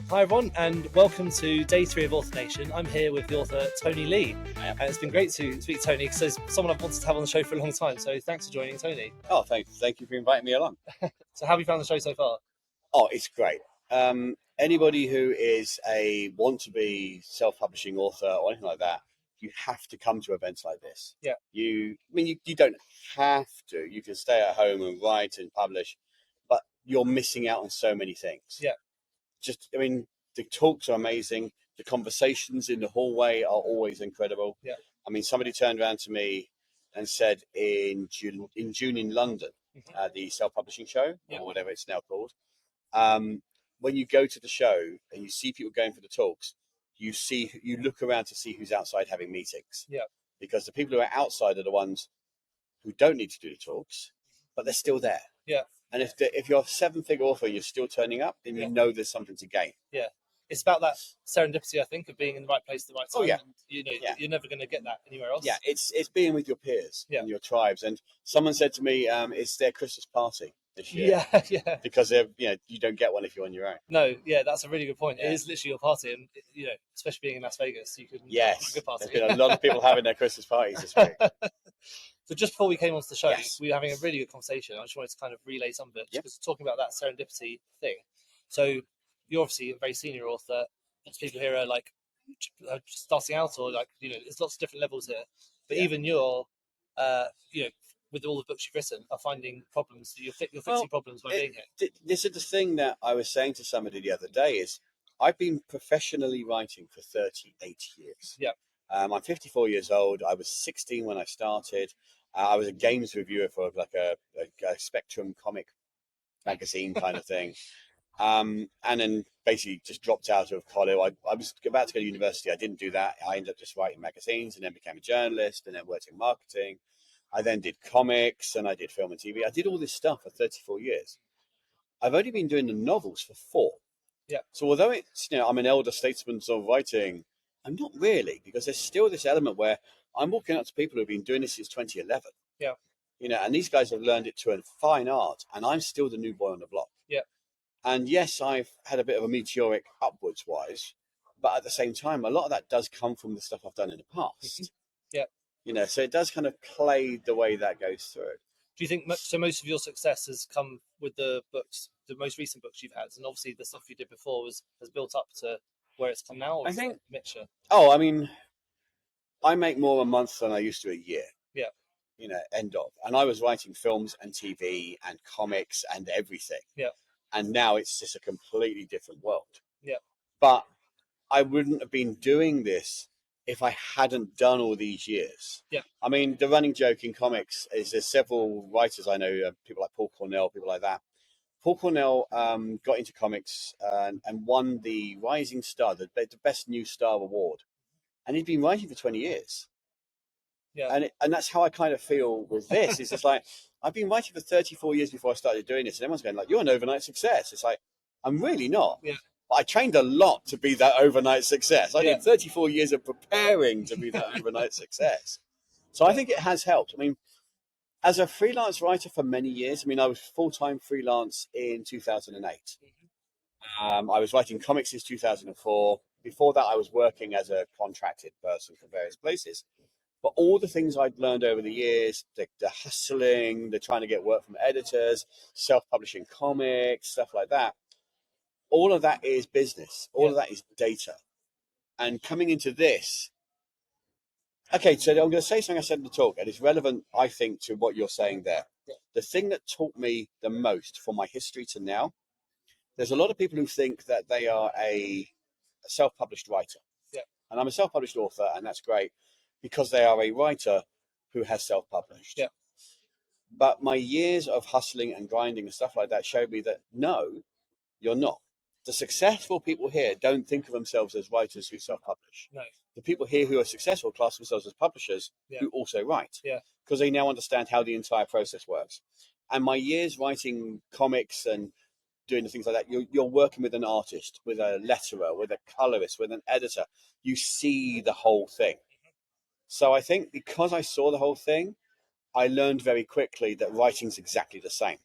Hi everyone, and welcome to day 3 of Author Nation. I'm here with the author Tony Lee, and it's been great to speak to Tony because there's someone I've wanted to have on the show for a long time. So thanks for joining, Tony. Oh, thank you for inviting me along. So how have you found the show so far? Oh, it's great. Anybody who is a want-to-be self-publishing author or anything like that, you have to come to events like this. Yeah. You don't have to. You can stay at home and write and publish, but you're missing out on so many things. Yeah. The talks are amazing. The conversations in the hallway are always incredible. Yeah. Somebody turned around to me and said in June in London, the self-publishing show, or whatever it's now called, when you go to the show and you see people going for the talks, you look around to see who's outside having meetings. Yeah. Because the people who are outside are the ones who don't need to do the talks, but they're still there. Yeah. And if you're a 7-figure author and you're still turning up, then you know there's something to gain. Yeah. It's about that serendipity, I think, of being in the right place at the right time. Oh, yeah. And, you're never going to get that anywhere else. Yeah, it's being with your peers and your tribes. And someone said to me, it's their Christmas party this year. Yeah. Because you don't get one if you're on your own. No, that's a really good point. Yeah. It is literally your party, and especially being in Las Vegas, you can have a good party. There's been a lot of people having their Christmas parties this week. So just before we came onto the show, we were having a really good conversation. I just wanted to kind of relay some of it, because talking about that serendipity thing. So you're obviously a very senior author. Lots of people here are just starting out, or there's lots of different levels here. But even you're, with all the books you've written, are finding problems. You're fixing problems by being here. This is the thing that I was saying to somebody the other day is I've been professionally writing for 38 years. Yeah. I'm 54 years old. I was 16 when I started. I was a games reviewer for a Spectrum comic magazine kind of thing. And then basically just dropped out of college. I was about to go to university. I didn't do that. I ended up just writing magazines and then became a journalist and then worked in marketing. I then did comics and I did film and TV. I did all this stuff for 34 years. I've only been doing the novels for 4. Yeah. So although it's, I'm an elder statesman sort of writing, I'm not really, because there's still this element where I'm walking up to people who've been doing this since 2011. Yeah. And these guys have learned it to a fine art, and I'm still the new boy on the block. Yeah. And yes, I've had a bit of a meteoric upwards wise, but at the same time, a lot of that does come from the stuff I've done in the past. Yeah. So it does kind of play the way that goes through. Do you think so? Most of your success has come with the books, the most recent books you've had, and obviously the stuff you did before has built up to where it's come now. Or I think a mixture. Oh, I make more a month than I used to a year. Yeah. End of. And I was writing films and TV and comics and everything. Yeah. And now it's just a completely different world. Yeah. But I wouldn't have been doing this if I hadn't done all these years. Yeah. The running joke in comics is there's several writers I know, people like Paul Cornell, people like that. Paul Cornell got into comics and won the Rising Star, the Best New Star Award. And he'd been writing for 20 years. Yeah. And that's how I kind of feel with this. It's just like, I've been writing for 34 years before I started doing this. And everyone's going you're an overnight success. It's like, I'm really not. Yeah. But I trained a lot to be that overnight success. I did 34 years of preparing to be that overnight success. So I think it has helped. As a freelance writer for many years, I was full-time freelance in 2008. I was writing comics since 2004. Before that, I was working as a contracted person for various places. But all the things I'd learned over the years, the hustling, the trying to get work from editors, self-publishing comics, stuff like that, all of that is business. All of that is data. And coming into this, okay, so I'm going to say something I said in the talk, and it's relevant, I think, to what you're saying there. The thing that taught me the most from my history to now, there's a lot of people who think that they are a self-published writer. Yeah. And I'm a self-published author, and that's great because they are a writer who has self-published. Yeah. But my years of hustling and grinding and stuff like that showed me that no, you're not. The successful people here don't think of themselves as writers who self-publish. No. The people here who are successful class themselves as publishers who also write. Yeah. Because they now understand how the entire process works. And my years writing comics and doing the things like that, you're working with an artist, with a letterer, with a colorist, with an editor. You see the whole thing. So I think because I saw the whole thing, I learned very quickly that writing's exactly the same.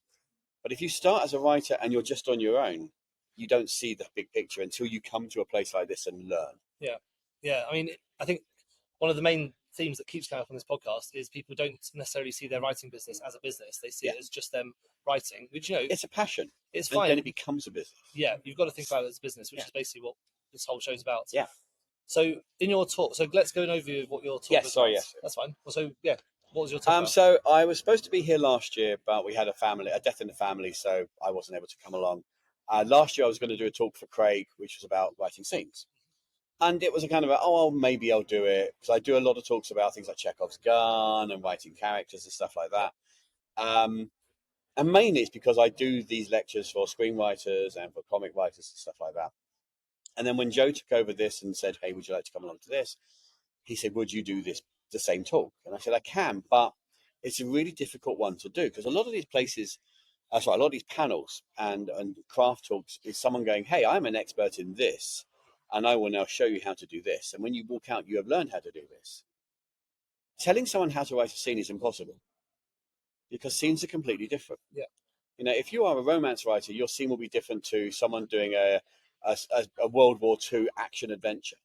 But if you start as a writer and you're just on your own, you don't see the big picture until you come to a place like this and learn. Yeah. I mean, I think one of the main themes that keeps coming up on this podcast is people don't necessarily see their writing business as a business. They see it as just them writing, which, it's a passion. It's and fine. then it becomes a business. Yeah, you've got to think about it as a business, which is basically what this whole show's about. Yeah. So in your talk, let's go an overview of what your talk was. Yes. That's fine. So what was your talk about? So I was supposed to be here last year, but we had a death in the family, so I wasn't able to come along. Last year I was going to do a talk for Craig, which was about writing scenes. And it was a kind of maybe I'll do it, because I do a lot of talks about things like Chekhov's gun and writing characters and stuff like that. And mainly it's because I do these lectures for screenwriters and for comic writers and stuff like that. And then when Joe took over this and said, hey, would you like to come along to this? He said, would you do the same talk? And I said, I can, but it's a really difficult one to do, because a lot of these places, a lot of these panels and craft talks is someone going, hey, I'm an expert in this, and I will now show you how to do this. And when you walk out, you have learned how to do this. Telling someone how to write a scene is impossible, because scenes are completely different. Yeah. If you are a romance writer, your scene will be different to someone doing a World War II action adventure.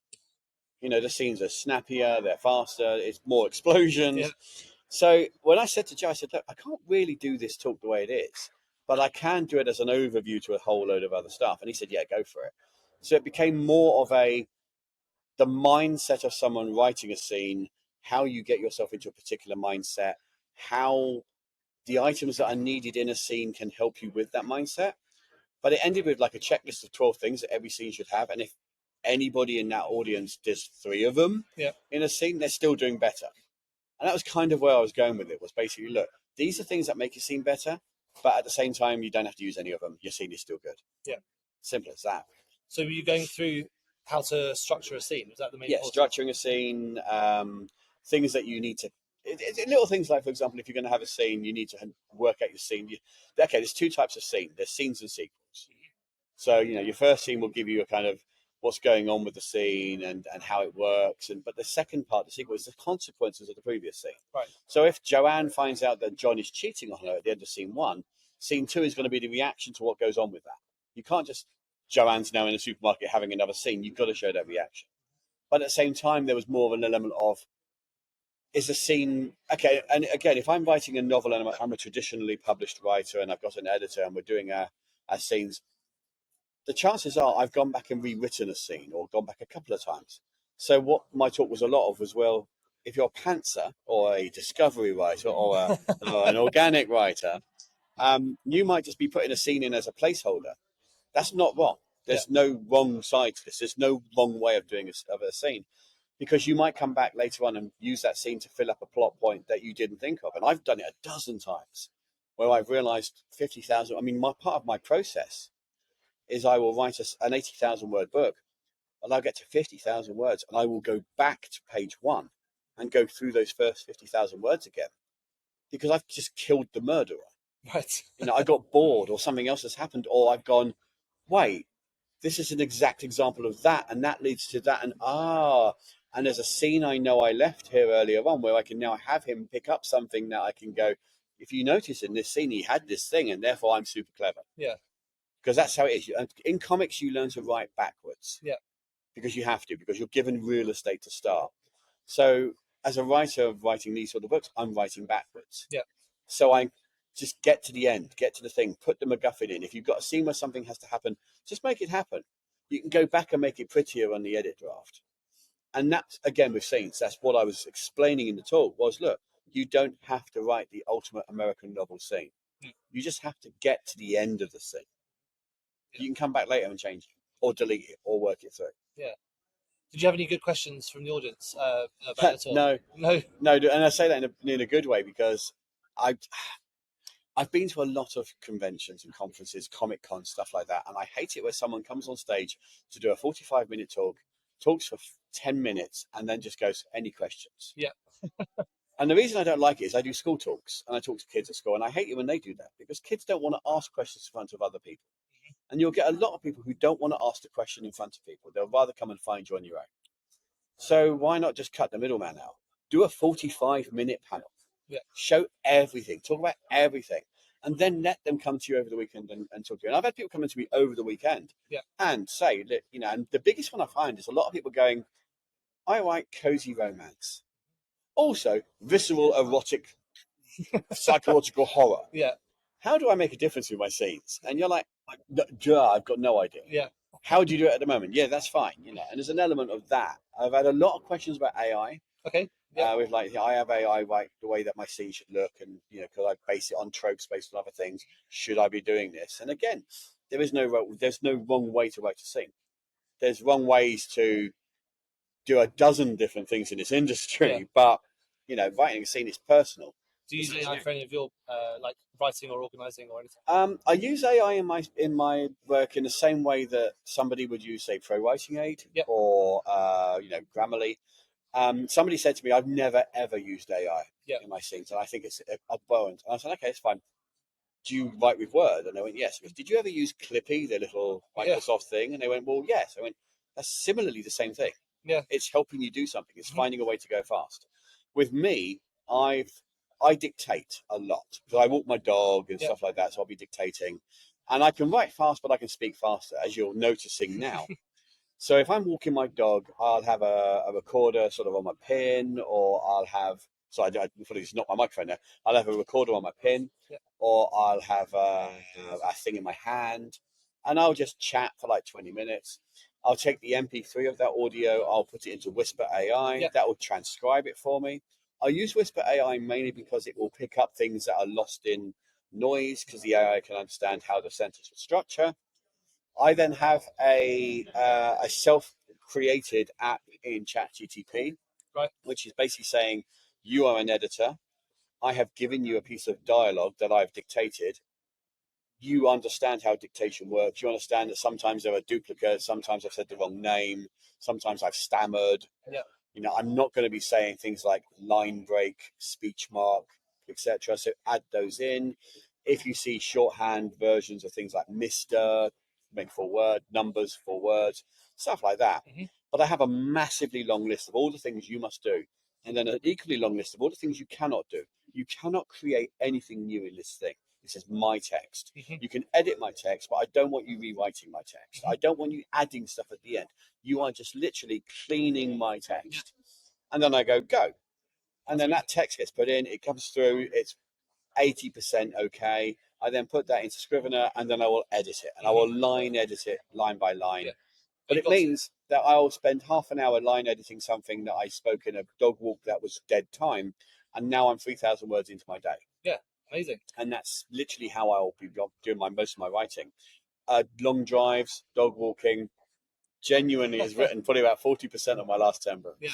The scenes are snappier, they're faster, it's more explosions. Yeah. So when I said to Joe, I said, look, I can't really do this talk the way it is, but I can do it as an overview to a whole load of other stuff. And he said, yeah, go for it. So it became more of the mindset of someone writing a scene, how you get yourself into a particular mindset, how the items that are needed in a scene can help you with that mindset. But it ended with like a checklist of 12 things that every scene should have. And if anybody in that audience does 3 of them in a scene, they're still doing better. And that was kind of where I was going with it, was basically, look, these are things that make your scene better, but at the same time, you don't have to use any of them. Your scene is still good. Yeah. Simple as that. So were you going through how to structure a scene? Was that the main point? Structuring a scene, things that you need to... little things like, for example, if you're going to have a scene, you need to work out your scene. There's 2 types of scene. There's scenes and sequels. So, your first scene will give you a kind of what's going on with the scene and how it works. But the second part, the sequel, is the consequences of the previous scene. Right. So if Joanne finds out that John is cheating on her at the end of scene 1, scene 2 is going to be the reaction to what goes on with that. You can't just, Joanne's now in a supermarket having another scene. You've got to show that reaction. But at the same time, there was more of an element of, is the scene, okay, and again, if I'm writing a novel and I'm a traditionally published writer and I've got an editor and we're doing our scenes, the chances are I've gone back and rewritten a scene or gone back a couple of times. So what my talk was a lot of was, well, if you're a pantser or a discovery writer or an organic writer, you might just be putting a scene in as a placeholder. That's not wrong. There's no wrong side to this. There's no wrong way of doing a scene, because you might come back later on and use that scene to fill up a plot point that you didn't think of. And I've done it a dozen times where I've realized 50,000. I mean, part of my process is I will write an 80,000 word book, and I'll get to 50,000 words, and I will go back to page 1 and go through those first 50,000 words again, because I've just killed the murderer. Right. I got bored, or something else has happened, or I've gone, wait, this is an exact example of that, and that leads to that, and there's a scene I know I left here earlier on where I can now have him pick up something that I can go, if you notice in this scene, he had this thing, and therefore I'm super clever. Yeah. Because that's how it is. And in comics, you learn to write backwards. Yeah. Because you have to, because you're given real estate to start. So as a writer of writing these sort of books, I'm writing backwards. Yeah. So I just get to the end, get to the thing, put the MacGuffin in. If you've got a scene where something has to happen, just make it happen. You can go back and make it prettier on the edit draft. And that's, again, with scenes, that's what I was explaining in the talk was, look, you don't have to write the ultimate American novel scene. You just have to get to the end of the scene. You can come back later and change it, or delete it, or work it through. Yeah. Did you have any good questions from the audience about it at all? No. And I say that in a good way, because I've been to a lot of conventions and conferences, Comic Con, stuff like that, and I hate it where someone comes on stage to do a 45-minute talk, talks for 10 minutes, and then just goes, any questions? Yeah. And the reason I don't like it is I do school talks, and I talk to kids at school, and I hate it when they do that, because kids don't want to ask questions in front of other people. And you'll get a lot of people who don't want to ask the question in front of people. They'll rather come and find you on your own. So why not just cut the middleman out? Do a 45-minute panel. Yeah. Show everything. Talk about everything. and then let them come to you over the weekend and talk to you. And I've had people come to me over the weekend and say, you know, and the biggest one I find is a lot of people going, I write cozy romance. Also, visceral, erotic, psychological horror. Yeah. How do I make a difference with my scenes? And you're like, I've got no idea. Yeah. How do you do it at the moment? Yeah, that's fine. You know, and there's an element of that. I've had a lot of questions about AI. Okay. Yeah. With like, I have AI write the way that my scene should look, and you know, because I base it on tropes based on other things. Should I be doing this? And again, there's no wrong way to write a scene. There's wrong ways to do a dozen different things in this industry, but you know, writing a scene is personal. Do you use AI for any of your like writing or organising or anything? I use AI in my work in the same way that somebody would use, say, Pro Writing Aid or you know, Grammarly. Somebody said to me, "I've never ever used AI in my scenes, and I think it's abhorrent." And I said, "Okay, it's fine. Do you write with Word?" And they went, "Yes." Because, did you ever use Clippy, the little Microsoft thing? And they went, "Well, yes." I went, "That's similarly the same thing. Yeah, it's helping you do something. It's finding a way to go fast." With me, I dictate a lot because I walk my dog and stuff like that, so I'll be dictating, and I can write fast, but I can speak faster, as you're noticing now. So if I'm walking my dog, I'll have a recorder sort of on my pin, or I'll have, so it's not my microphone now, I'll have a recorder on my pin, or I'll have a thing in my hand, and I'll just chat for like 20 minutes. I'll take the MP3 of that audio, I'll put it into Whisper AI, that will transcribe it for me. I use Whisper AI mainly because it will pick up things that are lost in noise, because the AI can understand how the sentence will structure. I then have a self-created app in ChatGTP, which is basically saying, you are an editor. I have given you a piece of dialogue that I've dictated. You understand how dictation works. You understand that sometimes there are duplicates. Sometimes I've said the wrong name. Sometimes I've stammered. Yeah. You know, I'm not going to be saying things like line break, speech mark, etc. So add those in. If you see shorthand versions of things like Mr., make full word, numbers, full words, stuff like that. But I have a massively long list of all the things you must do, and then an equally long list of all the things you cannot do. You cannot create anything new in this thing. This is my text. You can edit my text, but I don't want you rewriting my text. I don't want you adding stuff at the end. You are just literally cleaning my text. And then I go. And then that text gets put in, it comes through, it's 80% okay. I then put that into Scrivener, and then I will edit it, and I will line edit it line by line. But it means that I'll spend half an hour line editing something that I spoke in a dog walk that was dead time, and now I'm 3,000 words into my day. Yeah, amazing. And that's literally how I'll be doing most of my writing. Long drives, dog walking, genuinely has written probably about 40% of my last 10 books. Yeah,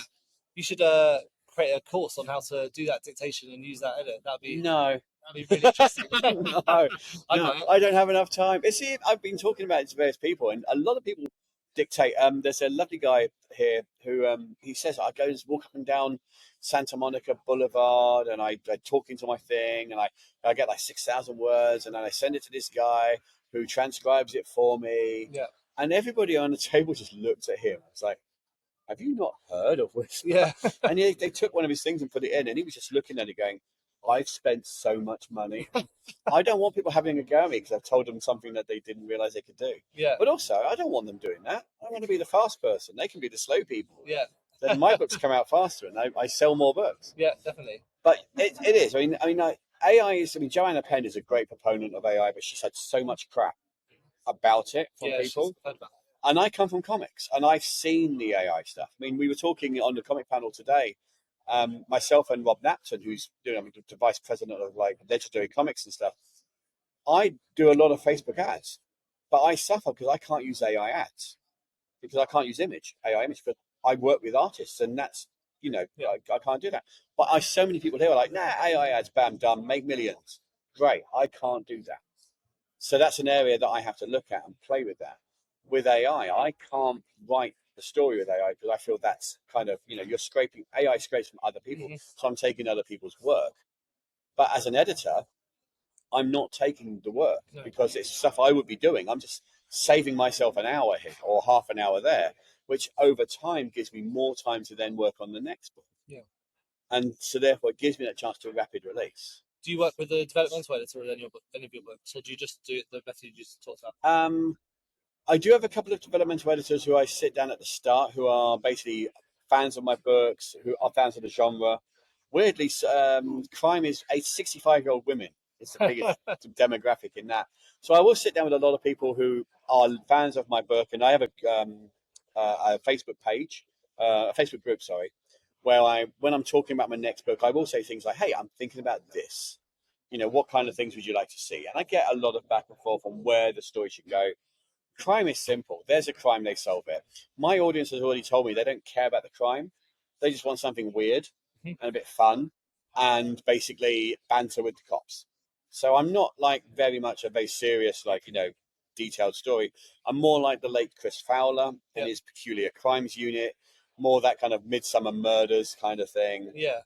you should create a course on how to do that dictation and use that edit. That'd be really interesting. No, I don't have enough time. See, I've been talking about it to various people, and a lot of people dictate. There's a lovely guy here who he says, I go and walk up and down Santa Monica Boulevard, and I talk into my thing, and I get like 6,000 words, and then I send it to this guy who transcribes it for me. Yeah. And everybody on the table just looked at him. It's like, have you not heard of Whisper? Yeah. And they took one of his things and put it in, and he was just looking at it going, I've spent so much money. I don't want people having a go at me because I've told them something that they didn't realize they could do. Yeah. But also, I don't want them doing that. I want to be the fast person. They can be the slow people. Yeah. Then my books come out faster, and I sell more books. Yeah, definitely. But it is. I mean, AI is. I mean, Joanna Penn is a great proponent of AI, but she's had so much crap about it from people. And I come from comics, and I've seen the AI stuff. I mean, we were talking on the comic panel today. Myself and Rob Napton, who's the vice president of like Legendary Comics and stuff. I do a lot of Facebook ads, but I suffer because I can't use AI ads because I can't use AI image. But I work with artists, and that's I can't do that. But so many people here are like, nah, AI ads, bam, done, make millions. Great, I can't do that. So that's an area that I have to look at and play with that. With AI, I can't write the story with AI because I feel that's kind of, you're scraping, AI scrapes from other people. So I'm taking other people's work. But as an editor, I'm not taking the work because it's stuff I would be doing. I'm just saving myself an hour here or half an hour there, which over time gives me more time to then work on the next book. Yeah. And so therefore it gives me that chance to rapid release. Do you work with a developmental editor in any of your books, or do you just do it the method you just talked about? I do have a couple of developmental editors who I sit down at the start, who are basically fans of my books, who are fans of the genre. Weirdly, crime is 65-year-old women. It's the biggest demographic in that. So I will sit down with a lot of people who are fans of my book, and I have a Facebook page, a Facebook group, sorry, where when I'm talking about my next book, I will say things like, "Hey, I'm thinking about this. What kind of things would you like to see?" And I get a lot of back and forth on where the story should go. Crime is simple. There's a crime, they solve it. My audience has already told me they don't care about the crime. They just want something weird and a bit fun and basically banter with the cops. So I'm not like very much a very serious, detailed story. I'm more like the late Chris Fowler in his Peculiar Crimes Unit, more that kind of Midsummer Murders kind of thing. Yeah.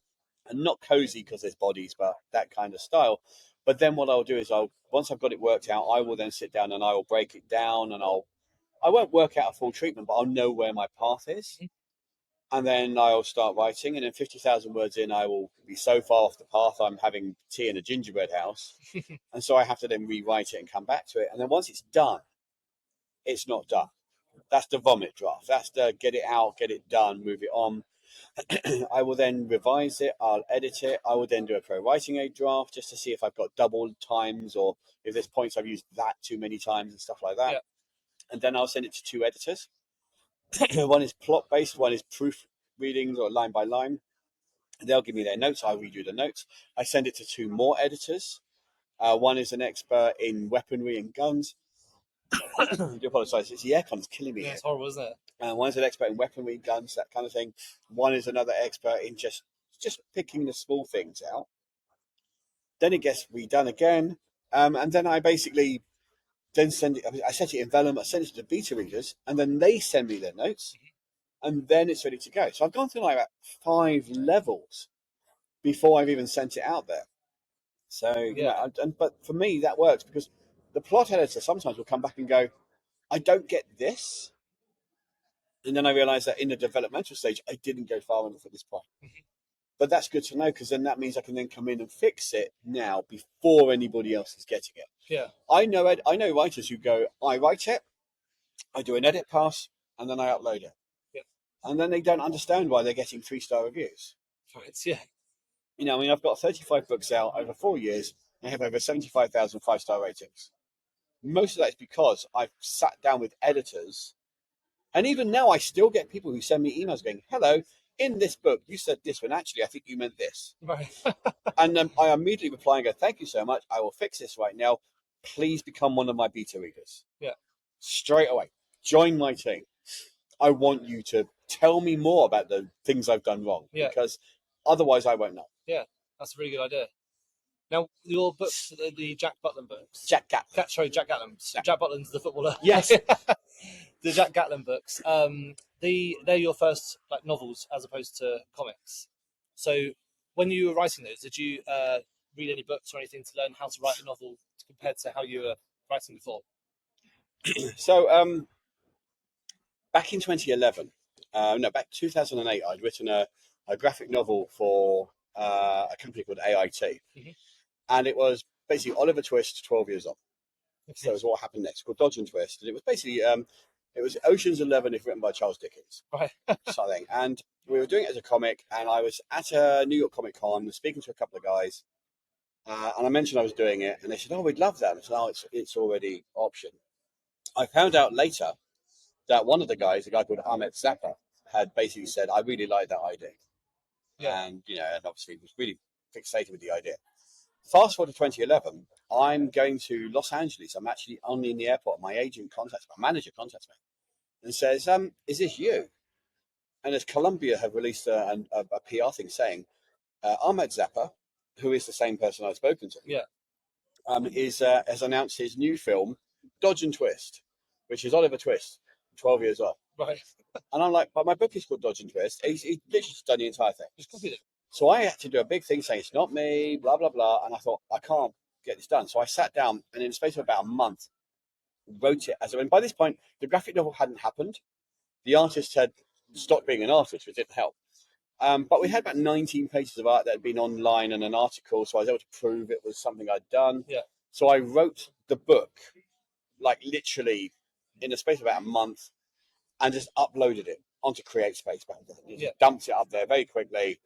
And not cozy because there's bodies, but that kind of style. But then what I'll do is once I've got it worked out, I will then sit down and I will break it down, and I won't work out a full treatment, but I'll know where my path is. And then I'll start writing, and then 50,000 words in, I will be so far off the path, I'm having tea in a gingerbread house. And so I have to then rewrite it and come back to it. And then once it's done, it's not done. That's the vomit draft. That's the get it out, get it done, move it on. I will then revise it. I'll edit it. I will then do a pro writing aid draft just to see if I've got double times or if there's points I've used that too many times and stuff like that. Yeah. And then I'll send it to 2 editors. One is plot based, one is proof readings or line by line. They'll give me their notes. I redo the notes. I send it to 2 more editors. One is an expert in weaponry and guns. I do apologise. It's the aircon. It's killing me. Yeah, it's horrible, isn't it? One's an expert in weaponry, guns, that kind of thing. One is another expert in just picking the small things out. Then it gets redone again, and then I basically then send it. I set it in vellum. I send it to the beta readers, and then they send me their notes, and then it's ready to go. So I've gone through like about 5 levels before I've even sent it out there. So but for me that works because the plot editor sometimes will come back and go, "I don't get this." And then I realised that in the developmental stage, I didn't go far enough at this point. But that's good to know because then that means I can then come in and fix it now before anybody else is getting it. Yeah. I know writers who go, I write it, I do an edit pass, and then I upload it. Yeah. And then they don't understand why they're getting 3-star reviews. Right. Yeah. I've got 35 books out over 4 years. I have over 75,000 5-star ratings. Most of that is because I've sat down with editors. And even now, I still get people who send me emails going, "Hello, in this book, you said this one. Actually, I think you meant this." Right. And I immediately reply and go, "Thank you so much. I will fix this right now. Please become one of my beta readers." Yeah. Straight away. Join my team. I want you to tell me more about the things I've done wrong. Yeah. Because otherwise, I won't know. Yeah, that's a really good idea. Now, your books, the Jack Gatlin books. Jack Gatlin. Jack Gatlin. Jack Butlin's the footballer. Yes. The Jack Gatlin books. They're your first novels as opposed to comics. So when you were writing those, did you read any books or anything to learn how to write a novel compared to how you were writing before? So back in 2011, back 2008, I'd written a graphic novel for a company called AIT. And it was basically Oliver Twist, 12 years old. So it was What Happened Next, called Dodge and Twist. And it was basically, it was Ocean's 11 if written by Charles Dickens. Right. Something. And we were doing it as a comic, and I was at a New York Comic Con speaking to a couple of guys. And I mentioned I was doing it, and they said, "Oh, we'd love that." And I said, "Oh, it's already option." I found out later that one of the guys, a guy called Ahmet Zappa, had basically said, "I really like that idea." Yeah. And, and obviously was really fixated with the idea. Fast forward to 2011, I'm going to Los Angeles. I'm actually only in the airport. My agent contacts my manager contacts me and says, "Is this you?" And as Columbia have released a PR thing saying, Ahmet Zappa, who is the same person I've spoken to, has announced his new film, Dodge and Twist, which is Oliver Twist, 12 years old. Right. And I'm like, but my book is called Dodge and Twist. He's literally done the entire thing. Just copied it. So I had to do a big thing saying it's not me, blah, blah, blah. And I thought, I can't get this done. So I sat down and in the space of about a month, wrote it. And by this point, the graphic novel hadn't happened. The artist had stopped being an artist, which didn't help. But we had about 19 pages of art that had been online and an article, so I was able to prove it was something I'd done. Yeah. So I wrote the book, like literally in the space of about a month, and just uploaded it onto CreateSpace. Dumped it up there very quickly.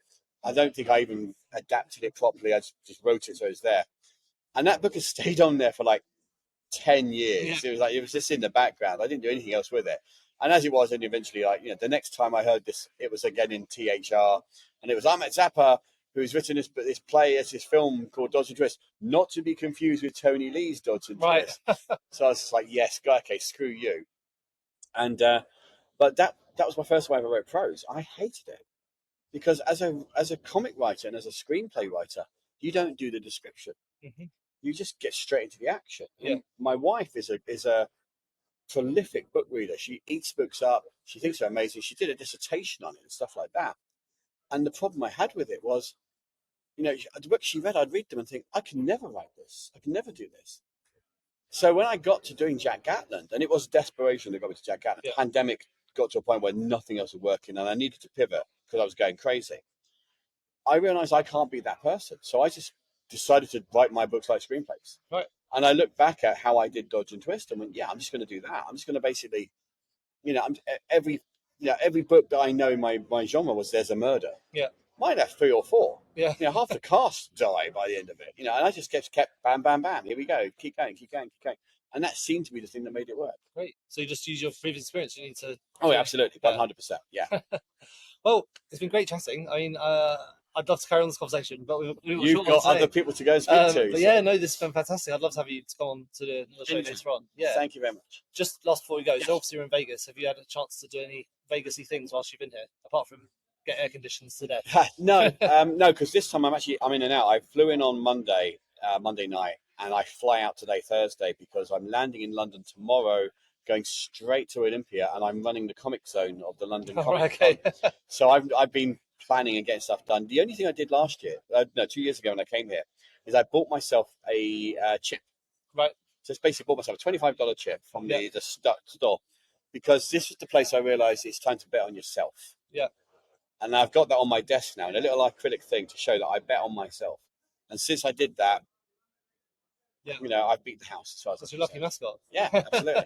I don't think I even adapted it properly. I just wrote it so it's there. And that book has stayed on there for like 10 years. Yeah. It was just in the background. I didn't do anything else with it. And as it was, and eventually, the next time I heard this, it was again in THR, and it was Ahmet Zappa, who's written this film called Dodge and Twist, not to be confused with Tony Lee's Dodge and Twist. So I was just like, yes, okay, screw you. And but that was my first time I ever wrote prose. I hated it because as a comic writer and as a screenplay writer, you don't do the description. Mm-hmm. You just get straight into the action. Yeah. And my wife is a prolific book reader. She eats books up. She thinks they're amazing. She did a dissertation on it and stuff like that. And the problem I had with it was, the books she read, I'd read them and think, I can never write this. I can never do this. So when I got to doing Jack Gatlin, and it was desperation that got me to Jack Gatlin, pandemic got to a point where nothing else was working and I needed to pivot because I was going crazy. I realized I can't be that person. So I just decided to write my books like screenplays. Right. And I looked back at how I did Dodge and Twist and went, I'm just going to do that. I'm just going to basically, every book that I know in my genre was there's a murder. Yeah. Mine have 3 or 4. Yeah. Half the cast die by the end of it. And I just kept bam, bam, bam. Here we go. Keep going. And that seemed to be the thing that made it work. Great. So you just use your previous experience. You need to. Oh, absolutely. 100%. Yeah. Well, it's been great chatting. I mean, I'd love to carry on this conversation, but you've got other people to go and speak to. But yeah, no, this has been fantastic. I'd love to have you to go on to the show later on. Yeah. Thank you very much. Just last before we go, so obviously you're in Vegas. Have you had a chance to do any Vegas-y things whilst you've been here, apart from get air conditions to death? No, because this time I'm in and out. I flew in on Monday night, and I fly out today, Thursday, because I'm landing in London tomorrow, going straight to Olympia, and I'm running the comic zone of the London Comic Con. So I've been planning and getting stuff done. The only thing I did last year, 2 years ago when I came here, is I bought myself a chip. Right. So it's basically bought myself a $25 chip from the store, because this is the place I realised it's time to bet on yourself. Yeah. And I've got that on my desk now, and a little acrylic thing to show that I bet on myself. And since I did that, I've beat the house as far as that's your lucky mascot. Yeah, absolutely.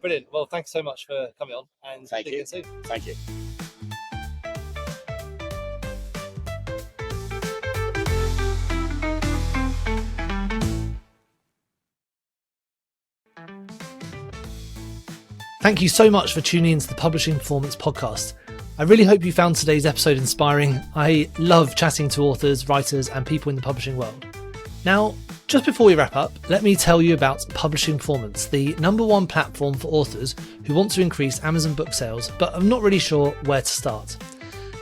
Brilliant. Well, thanks so much for coming on, and thank you. Soon. Thank you. Thank you so much for tuning into the Publishing Performance podcast. I really hope you found today's episode inspiring. I love chatting to authors, writers, and people in the publishing world. Now, just before we wrap up, let me tell you about Publishing Performance, the #1 platform for authors who want to increase Amazon book sales, but are not really sure where to start.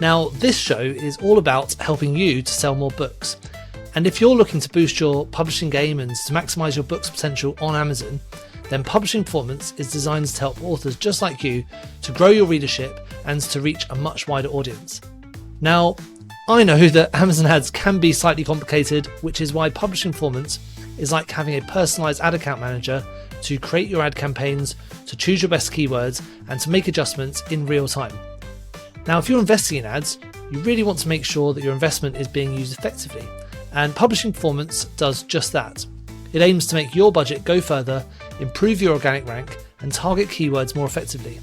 Now, this show is all about helping you to sell more books. And if you're looking to boost your publishing game and to maximize your book's potential on Amazon, then Publishing Performance is designed to help authors just like you to grow your readership and to reach a much wider audience. Now, I know that Amazon ads can be slightly complicated, which is why Publishing Performance is like having a personalized ad account manager to create your ad campaigns, to choose your best keywords, and to make adjustments in real time. Now, if you're investing in ads, you really want to make sure that your investment is being used effectively, and Publishing Performance does just that. It aims to make your budget go further, improve your organic rank, and target keywords more effectively.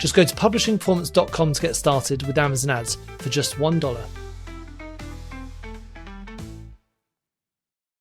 Just go to publishingperformance.com to get started with Amazon ads for just $1.